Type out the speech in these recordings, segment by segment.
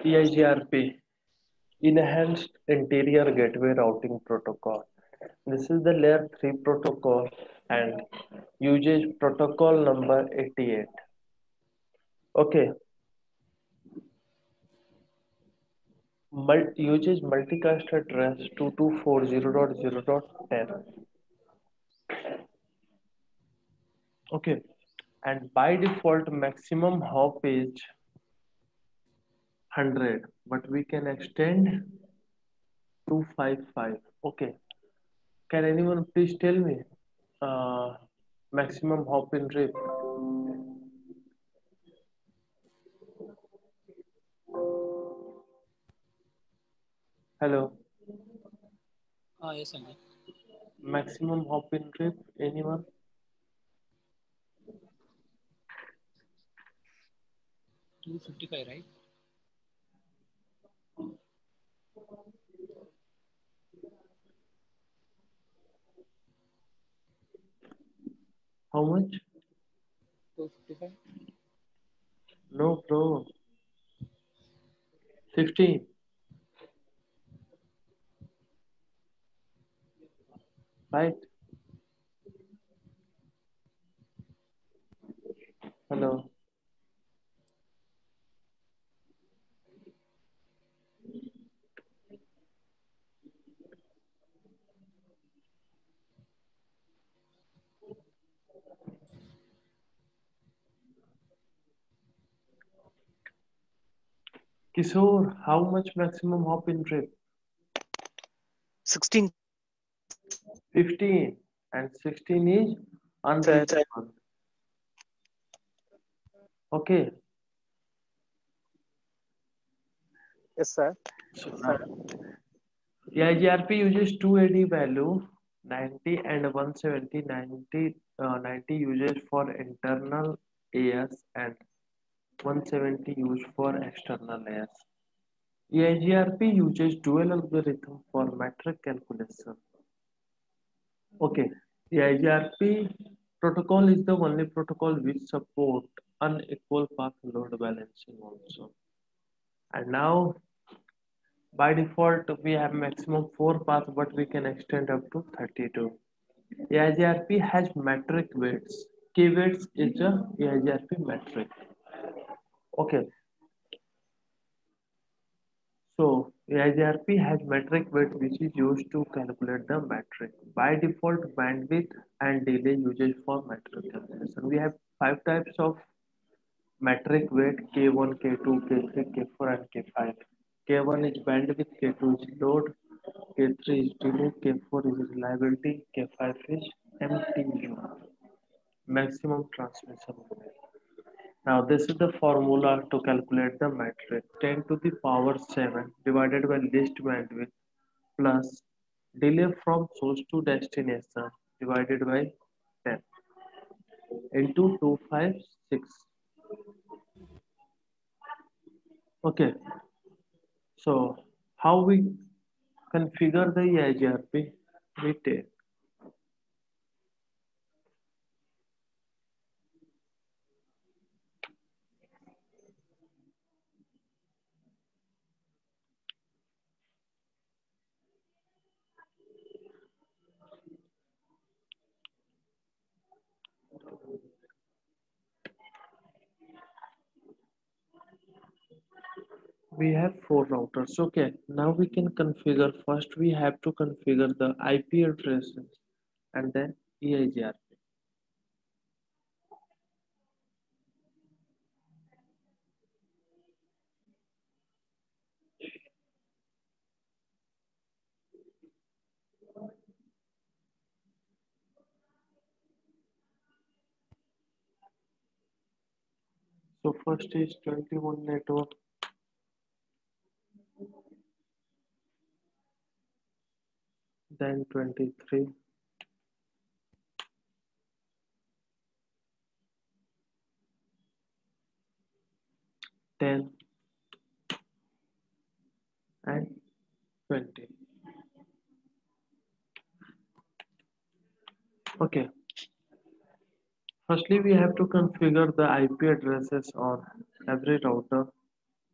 EIGRP, Enhanced Interior Gateway Routing Protocol. This is the layer 3 protocol and uses protocol number 88. Okay, uses multicast address 2240.0.10. Okay, and by default maximum hop is 100, but we can extend 255. Okay, can anyone please tell me uh, maximum hop in RIP? Hello, Yes, Sanjay. maximum hop in RIP, anyone? 255, right? How much? 255. No, bro. 16, right? Hello. Kishore, how much maximum hop in RIP? 16, sir. 15, and 16 is unreachable. Okay, Yes, sir. so now EIGRP uses two AD value 90 and 170. 90 uses for internal AS and 170 used for external AS. EIGRP uses dual algorithm for metric calculation. Okay, EIGRP protocol is the only protocol which support unequal path load balancing also. And now by default we have maximum 4 paths, but we can extend up to 32. EIGRP has metric weights. Key weights is a EIGRP metric. Okay, so EIGRP has metric weight which is used to calculate the metric. By default, bandwidth and delay usage for metric calculation. We have five types of metric weight: K1, K2, K3, K4, and K5. K1 is bandwidth, K2 is load, K3 is delay, K4 is reliability, K5 is MTU, maximum transmission limit. Now this is the formula to calculate the metric: 10 to the power 7 divided by least bandwidth plus delay from source to destination divided by 10 into 256. Okay, so how we configure the EIGRP? We take, we have four routers. Okay, now we can configure. First we have to configure the IP addresses and then EIGRP. So first is 21 network, then 23, 10, and 20. Okay, firstly we have to configure the IP addresses on every router.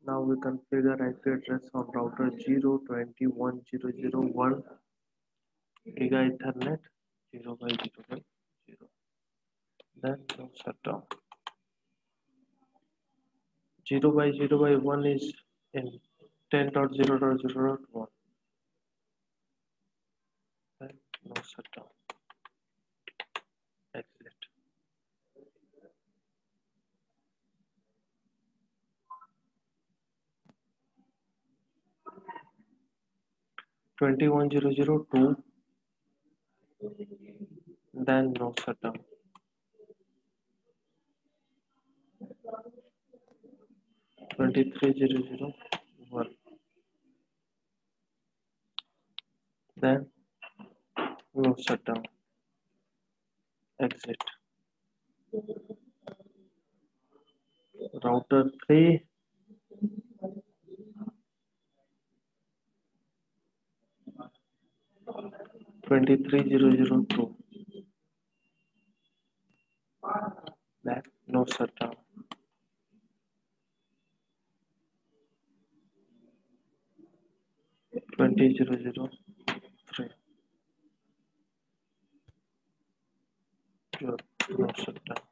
Now we configure IP address on router 0.21.0.0.1 Giga Ethernet 0 by 0 by 0. Then no shutdown. 0 by 0 by 1 is in 10.0.0.1. Then no shutdown. Exit. 21.0.0.2. Then no shutdown. 23.0.0.1. Then no shutdown. Exit. Router 3. 23.0.0.2. Then no shutdown. 20.0.0.3. Sure. No shutdown.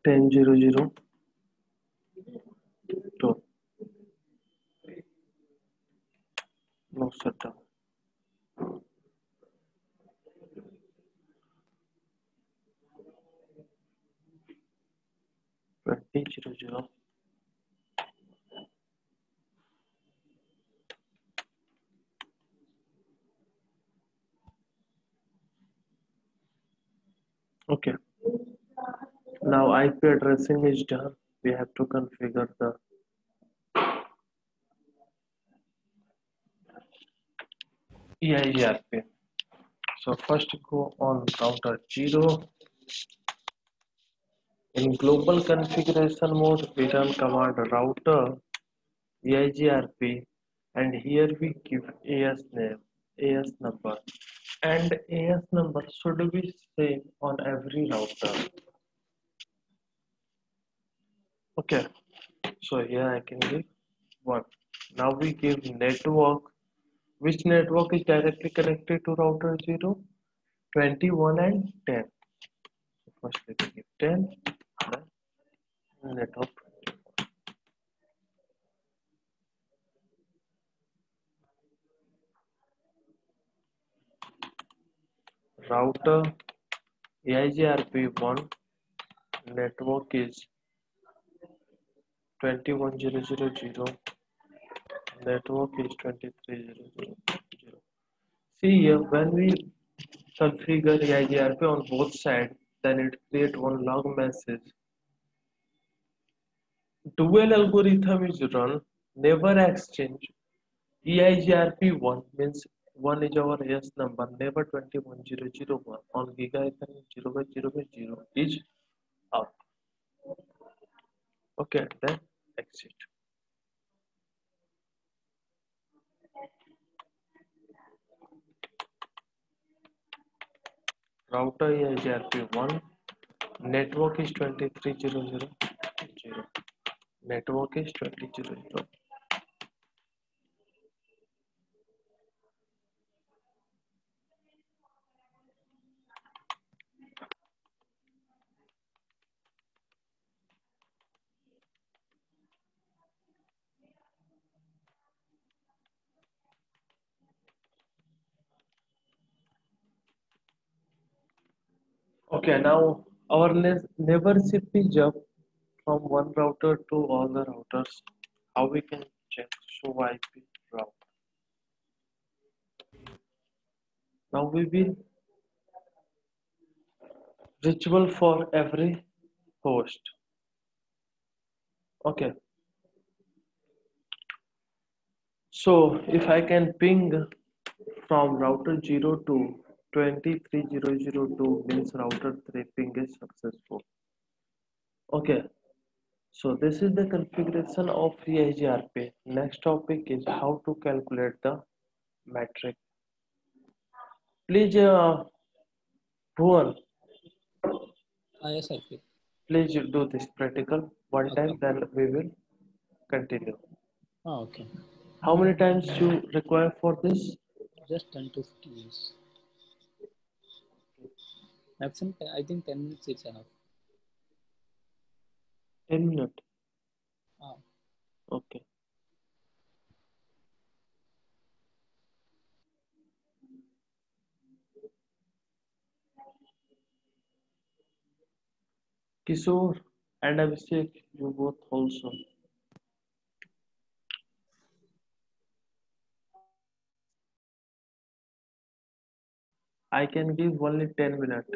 10.0.0.2. No shutdown. 20.0.0. Okay. Now IP addressing is done. We have to configure the EIGRP. So first go on router 0. In global configuration mode, we run command router EIGRP, and here we give AS name, AS number, and AS number should be same on every router. Okay, so here I can give 1. Now we give network. Which network is directly connected to router 0? 21 and 10. So first we give 10, then network 21. Router EIGRP1 network is 21.0.0.0. Network is 23.0.0.0. See here, when we configure EIGRP on both sides, then it creates one log message. Dual algorithm is run, never exchange. EIGRP1 means 1 is our AS number, never 21.0.0.1 on Giga Ethernet 0 by 0 by 0 is up. Okay, then exit. Router EIGRP1 network is 23.0.0.0. Network is 20.0.0. Okay, now our neighbor shift is up from one router to all the routers. How we can check show IP route? Now we will ritual for every host. Okay, so if I can ping from router 0 to 23.0.0.2 means router 3 ping is successful. Okay, so this is the configuration of EIGRP. Next topic is how to calculate the metric. Please, Bhuvan, Yes, sir. Okay. please do this practical one Okay. time, then we will continue. Okay. How many times you require for this? Just 10 to 50 years. Maximum, I think 10 minutes is enough. 10 minutes. Ah, Okay. Kishore and Abhishek, you both also. I can give only 10 minutes.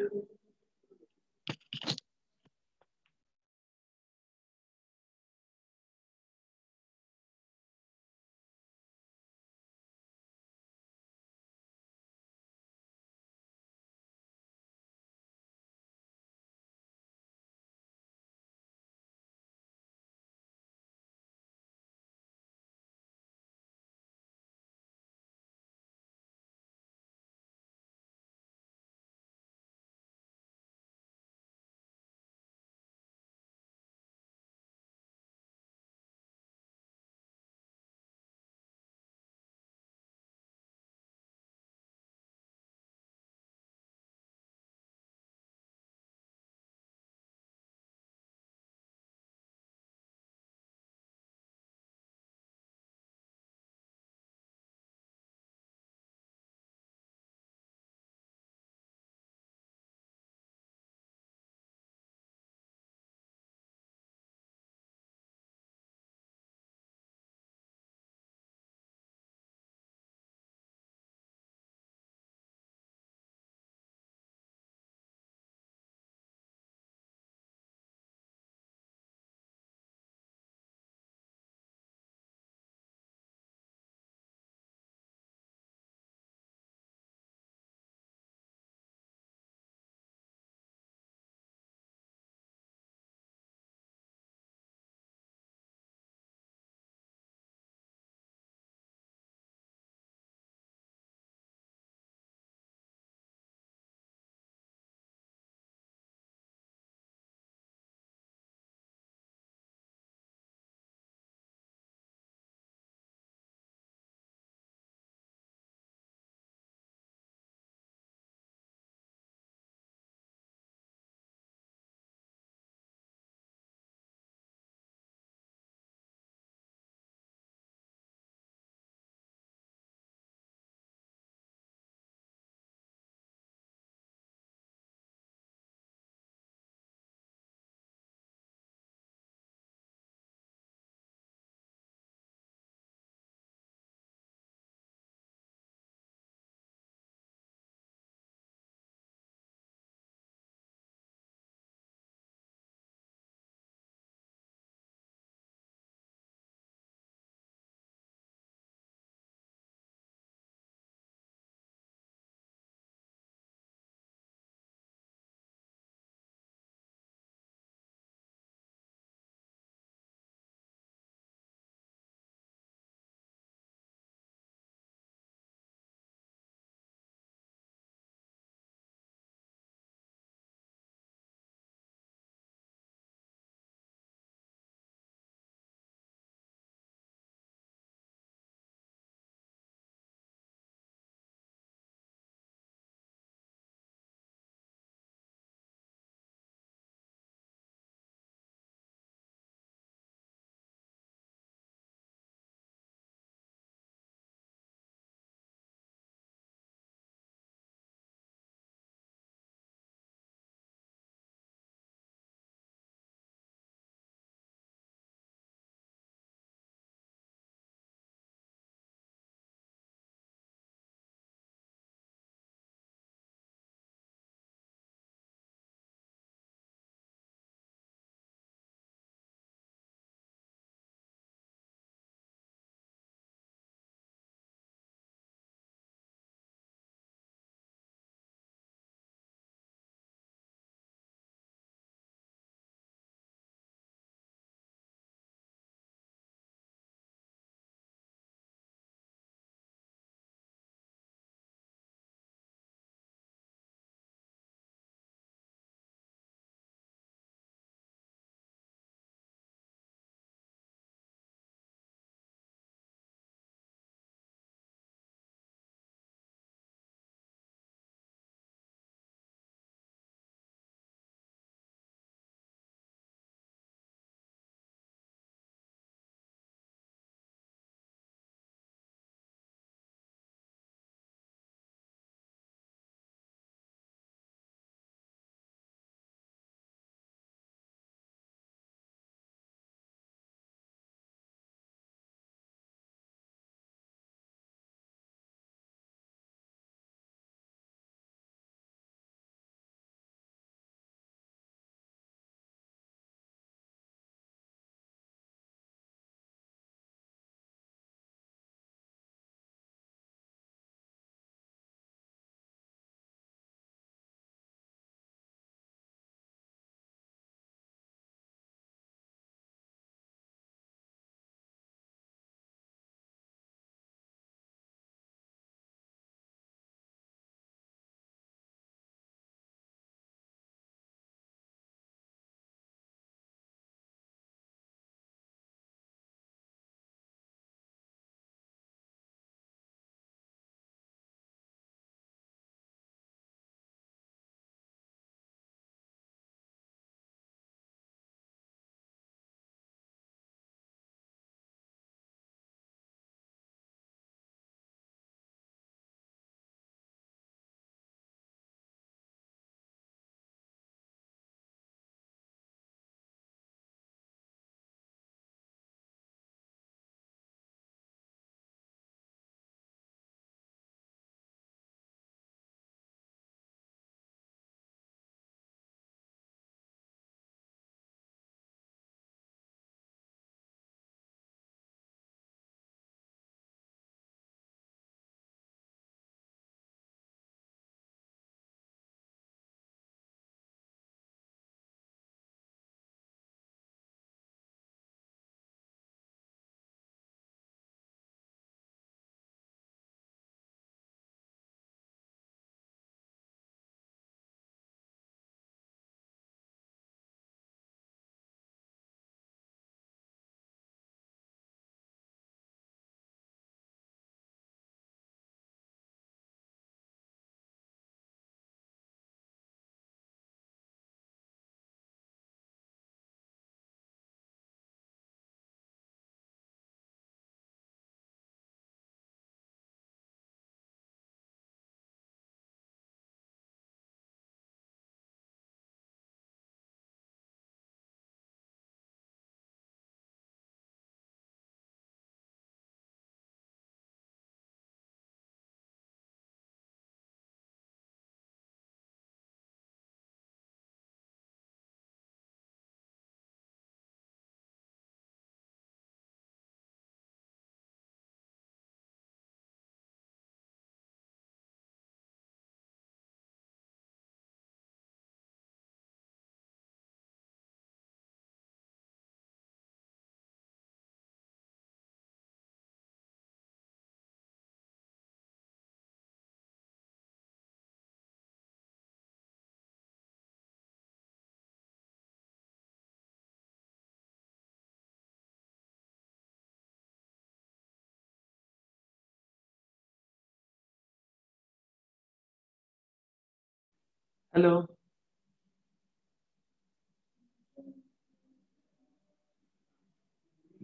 Hello,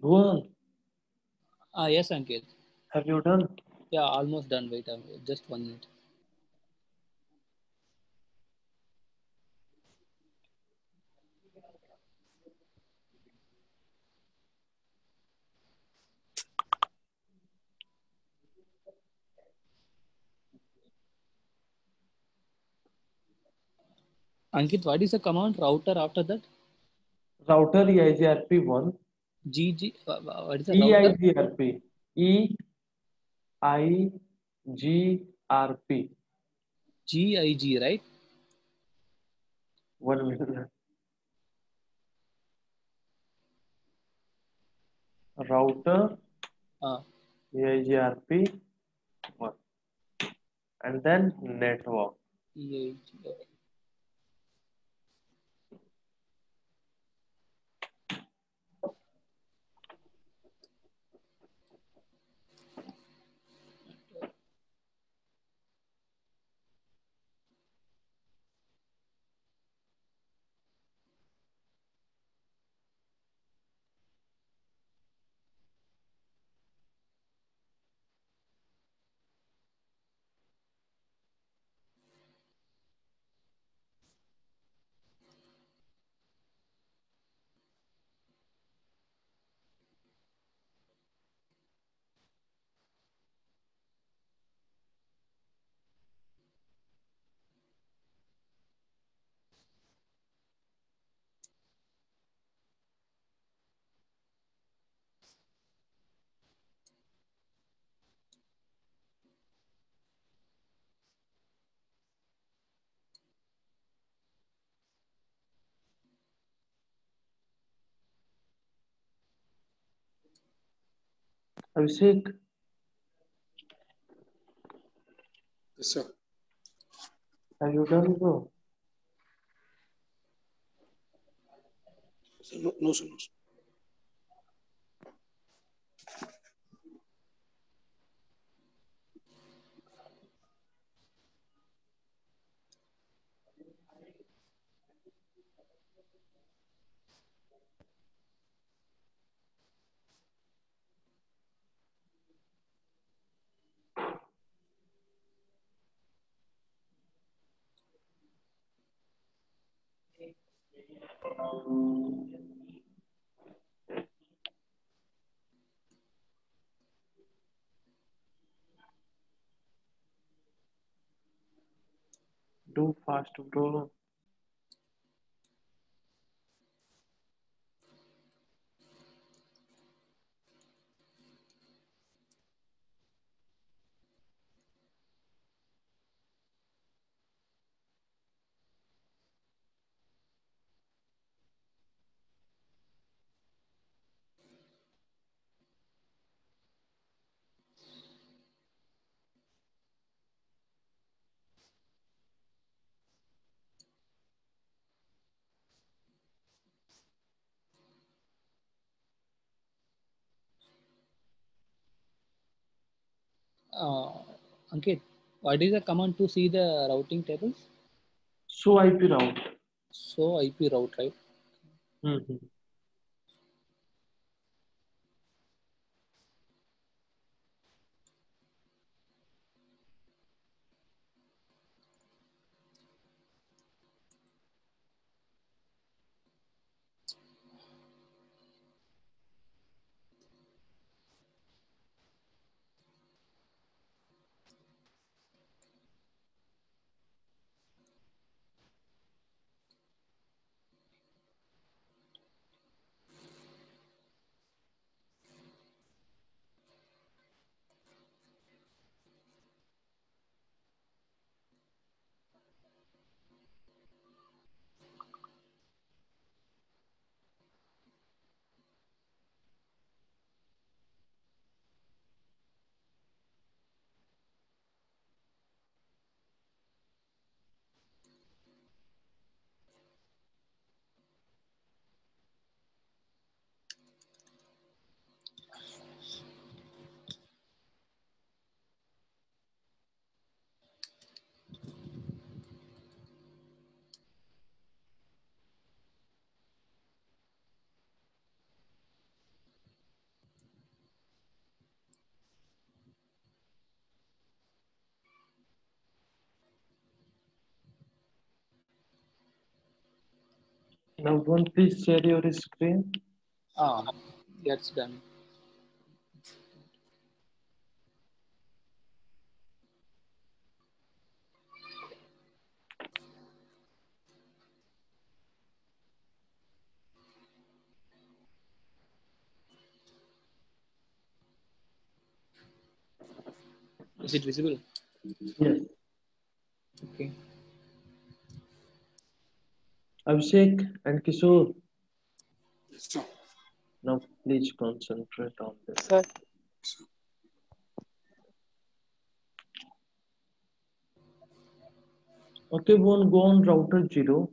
Bhuvan, Yes, Ankit. have you done? Yeah, almost done. Wait, just 1 minute. Ankit, what is the command router after that? Router EIGRP1, GG. What is the router? EIGRP, EIGRP. GIG, right? 1 minute. Router Uh, EIGRP1, and then network. EIG. Okay. Abhishek, Yes, sir. have you done, bro? No, no, sir. No, sir. Do fast, bro. Uh, Ankit, what is the command to see the routing tables? So IP route. So IP route, right? Hmm. Now, one, please share your screen. That's done. Is it visible? Yes. Okay. Abhishek and Kishore, Yes, sir. now please concentrate on this. Sir, Sir. Okay, one, go on router 0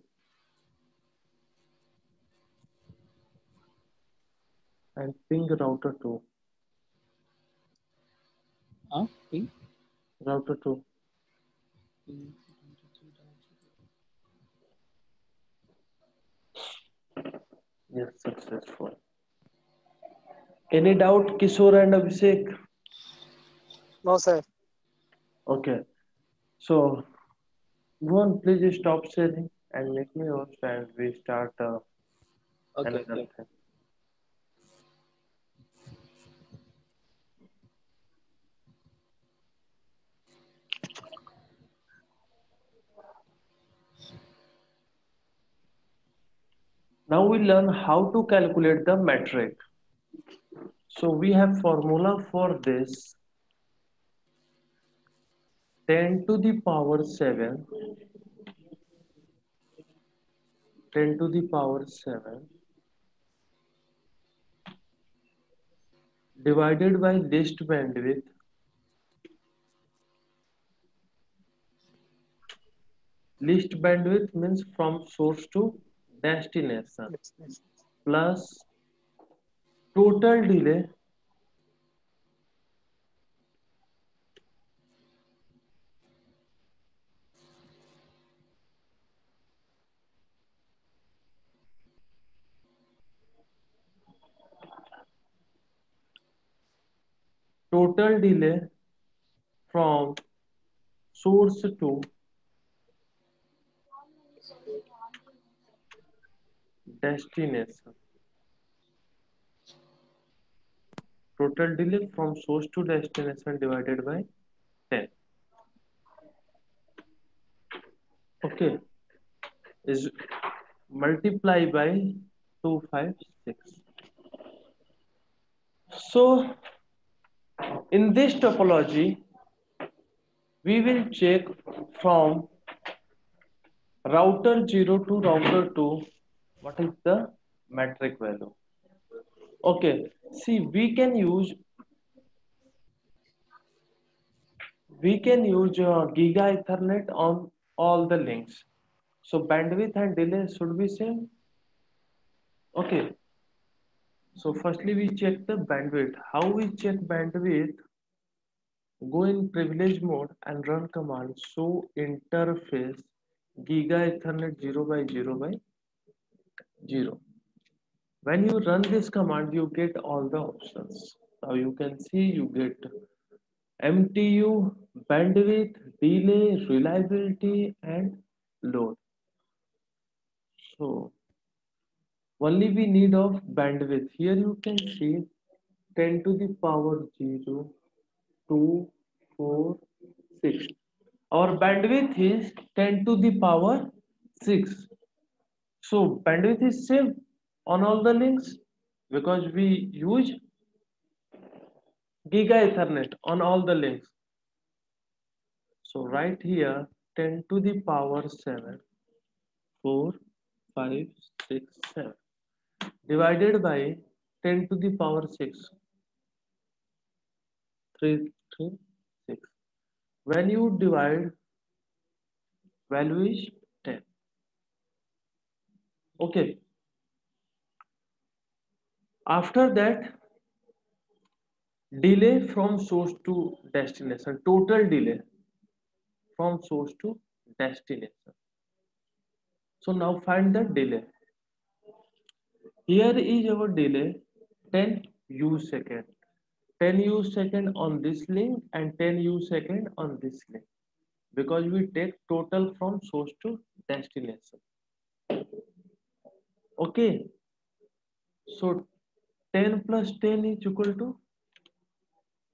and ping router 2. Ping. Router 2. Ping. Yes, successful. Any doubt, Kishore and Abhishek? no, sir. Okay, so go on, please stop sharing and make me host and we start Okay. another thing. Now we learn how to calculate the metric. So we have formula for this 10 to the power 7, 10 to the power 7 divided by list bandwidth. List bandwidth means from source to destination Yes. plus total delay total delay from source to destination. Total delay from source to destination divided by 10. Okay, is multiply by 256. So in this topology, we will check from router 0 to router 2 what is the metric value. Okay, see we can use Giga Ethernet on all the links. So bandwidth and delay should be same. Okay. So firstly we check the bandwidth. How we check bandwidth? Go in privilege mode and run command show interface Giga Ethernet 0 by 0 by 0. When you run this command, you get all the options. Now you can see you get MTU, bandwidth, delay, reliability, and load. So only we need of bandwidth. Here you can see 10 to the power 0, 2, 4, 6. Our bandwidth is 10 to the power 6. So bandwidth is same on all the links because we use Giga Ethernet on all the links. So right here 10 to the power 7, 4, 5, 6, 7 divided by 10 to the power 6, 3, 3, 6. When you divide, value is 10. Okay. After that, delay from source to destination, total delay from source to destination. So now find the delay. Here is our delay 10 u second. 10 u second on this link and 10 u second on this link because we take total from source to destination. Okay, so 10 plus 10 is equal to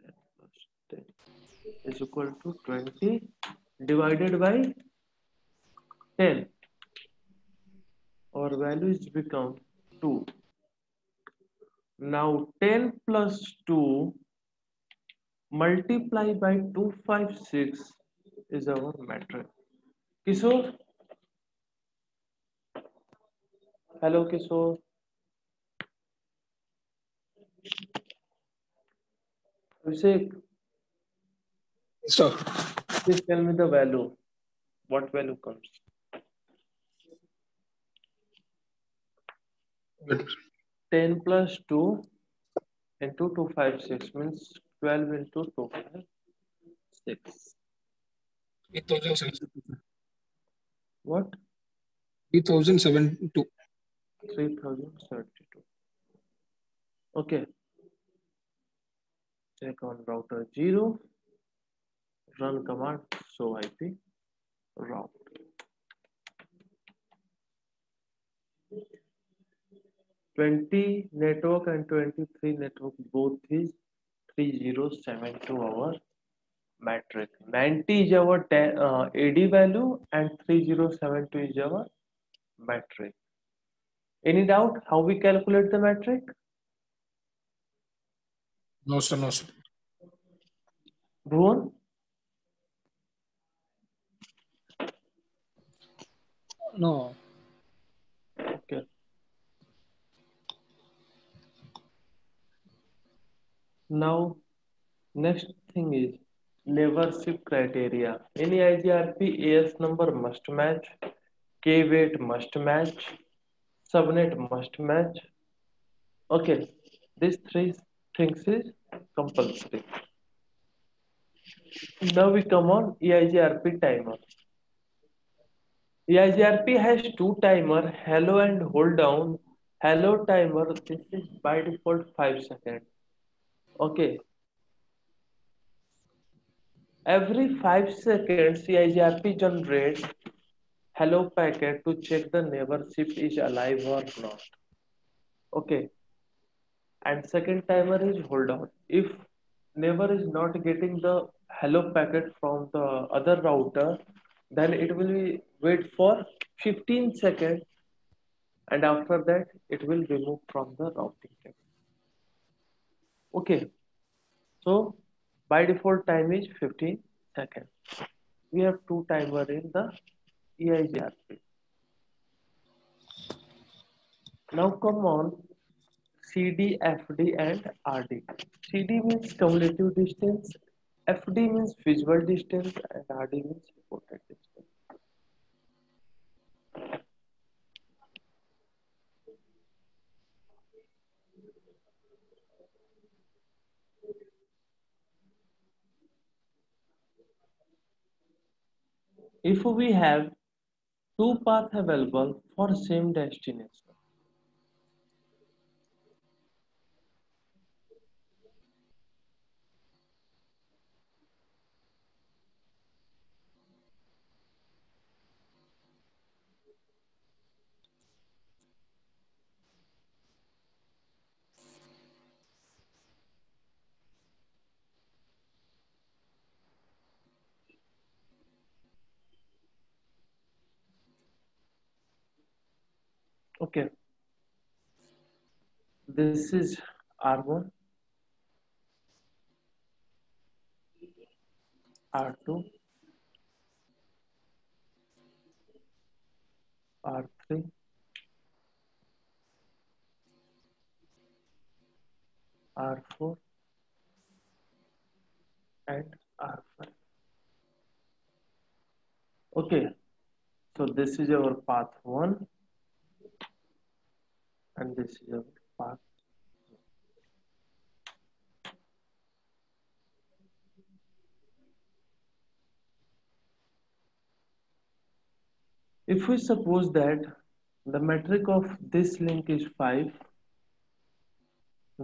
10 plus 10 is equal to 20 divided by 10. Our values become 2. Now 10 plus 2 multiply by 256 is our metric. Kishore, hello Kishore. Abhishek, Sir. please tell me the value. What value comes? Wait. 10 plus 2 into 256 means 12 into 256. 3,072. What? 3,072. 3072. Okay. Check on router 0. Run command show IP route. 20 network and 23 network both is 3072 our metric. 90 is our AD value and 3072 is our metric. Any doubt how we calculate the metric? No, sir. No, sir. Bhuvan? No. Okay. Now, next thing is neighborship criteria. Any IGRP AS number must match, K weight must match, subnet must match. Okay, these three things is compulsory. Now we come on EIGRP timer. EIGRP has two timer, hello and hold down. Hello timer, this is by default 5 seconds. Okay, every 5 seconds EIGRP generates hello packet to check the neighborship is alive or not. Okay, and second timer is hold on. If neighbor is not getting the hello packet from the other router, then it will be wait for 15 seconds and after that it will remove from the routing table. Okay, so by default time is 15 seconds. We have two timer in the EIGRP. Now come on CD, FD and RD. CD means cumulative distance, FD means visual distance and RD means reported distance. If we have two paths available for same destination, okay, this is R1, R2, R3, R4 and R5. Okay, so this is our path 1 and this is our path. If we suppose that the metric of this link is 5,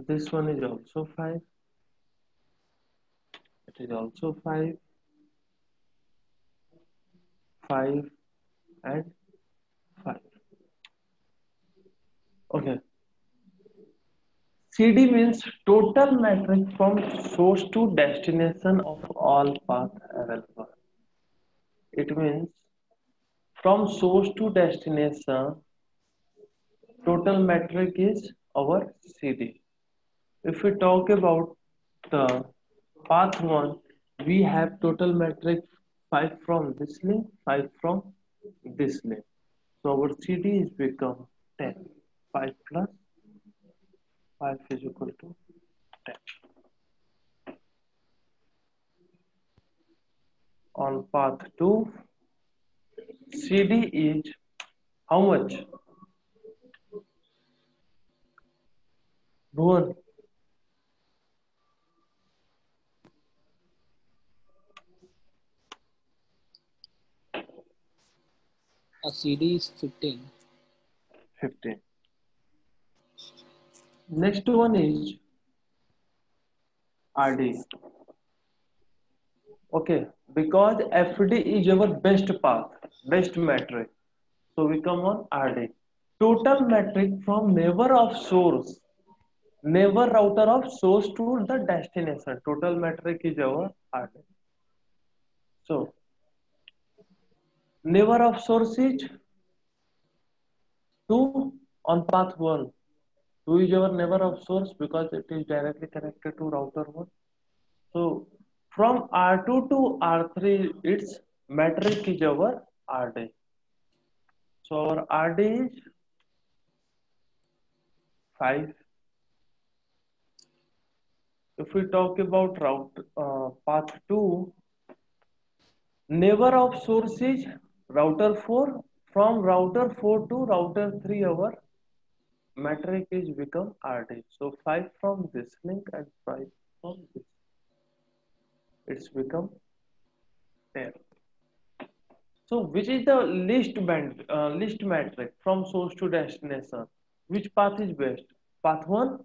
this one is also 5, it is also 5, 5 and 5. Okay. CD means total metric from source to destination of all path available. It means from source to destination, total metric is our CD. If we talk about the path 1, we have total metric 5 from this link, 5 from this link. So our CD is become 10. 5 plus 5 is equal to 10. On path 2, CD is how much? Bhuvan, A CD is 15. 15. Next one is RD. Okay, because FD is our best path, best metric. So we come on RD. Total metric from neighbor of source, neighbor router of source to the destination. Total metric is our RD. So neighbor of source is 2 on path 1. 2 is our neighbor of source because it is directly connected to router 1. So from R2 to R3, its metric is our RD. So our RD is 5. If we talk about path 2, neighbor of source is router 4. From router 4 to router 3, our metric is become RD. So 5 from this link and 5 from this. It's become 10. So which is the least metric from source to destination? Which path is best? Path 1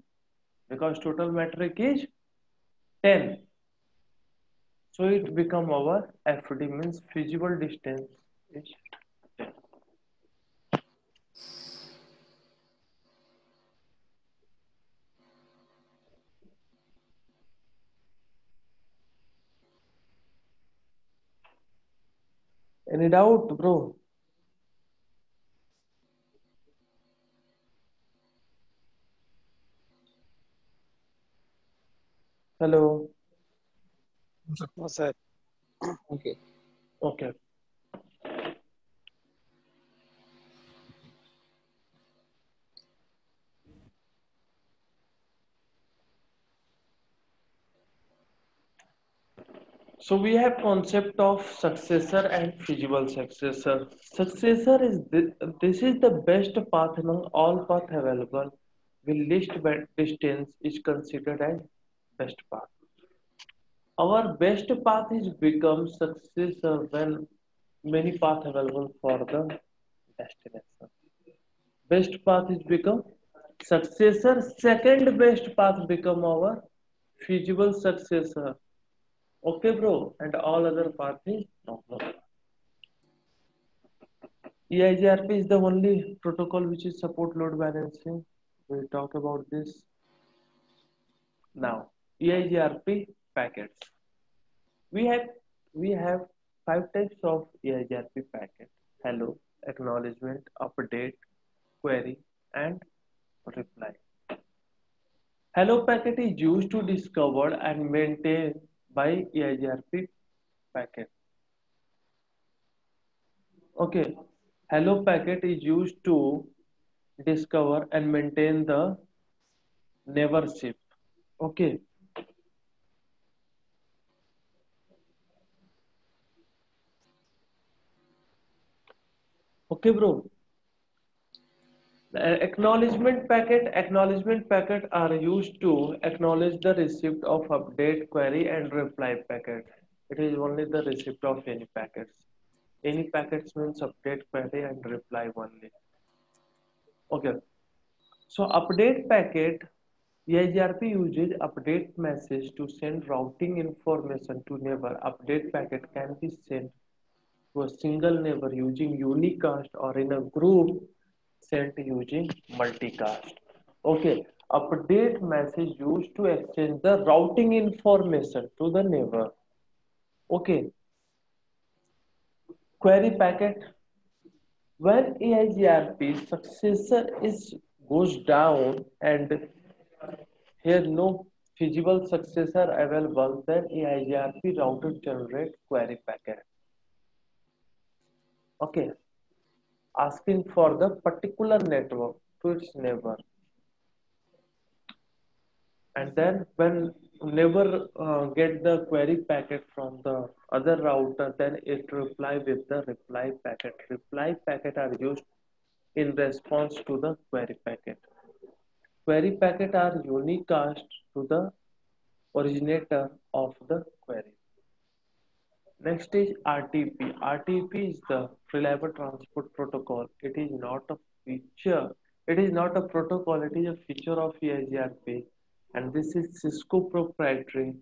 because total metric is 10. So it become our FD means feasible distance is 10. Any doubt, bro? Hello. No, sir. Okay. Okay. So we have concept of successor and feasible successor. Successor is this is the best path among all paths available. With least distance is considered as best path. Our best path is become successor when many paths available for the destination. Best path is become successor. Second best path become our feasible successor. Okay, bro, and all other path is normal. EIGRP is the only protocol which is support load balancing. We'll talk about this now. EIGRP packets. We have we have 5 types of EIGRP packet. Hello, acknowledgement, update, query, and reply. Hello packet is used to discover and maintain by EIGRP packet. Okay, hello packet is used to discover and maintain the neighborship. Okay, okay, bro. Acknowledgement packet are used to acknowledge the receipt of update, query, and reply packet. It is only the receipt of any packets. Any packets means update, query, and reply only. Okay. So update packet, EIGRP uses update message to send routing information to neighbor. Update packet can be sent to a single neighbor using unicast or in a group sent using multicast. Okay, update message used to exchange the routing information to the neighbor. Okay, query packet. When EIGRP successor is goes down and here no feasible successor available, then EIGRP router generate query packet. Okay, asking for the particular network to its neighbor. And then when neighbor get the query packet from the other router, then it reply with the reply packet. Reply packet are used in response to the query packet. Query packet are unicast to the originator of the query. Next is RTP. RTP is the Reliable Transport Protocol. It is not a feature. It is not a protocol. It is a feature of EIGRP, and this is Cisco proprietary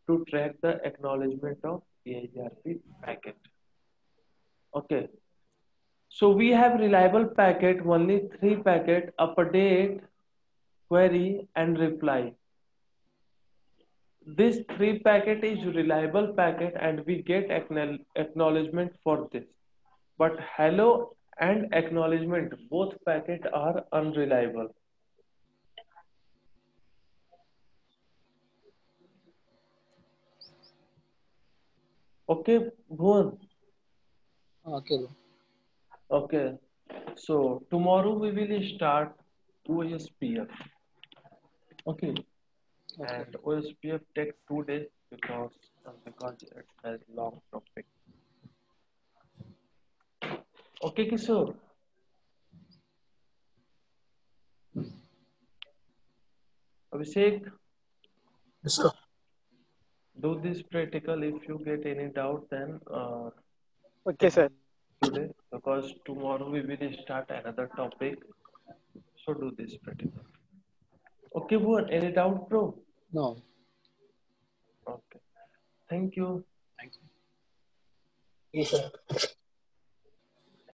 to track the acknowledgement of EIGRP packet. Okay. So we have reliable packet, only three packet: update, query, and reply. This three packet is reliable packet and we get acknowledgement for this. But hello and acknowledgement, both packet are unreliable. Okay, Bhuvan. Okay, bro. Okay. So tomorrow we will start OSPF. Okay. Okay. And OSPF take 2 days because it has long topic. Okay, Kishore. Abhishek, Yes, sir. do this practical. If you get any doubt, then Okay, take sir. today because tomorrow we will start another topic. So do this practical. Okay, Bhuvan, any doubt, bro? No. Okay. Thank you. Thank you. Yes, sir.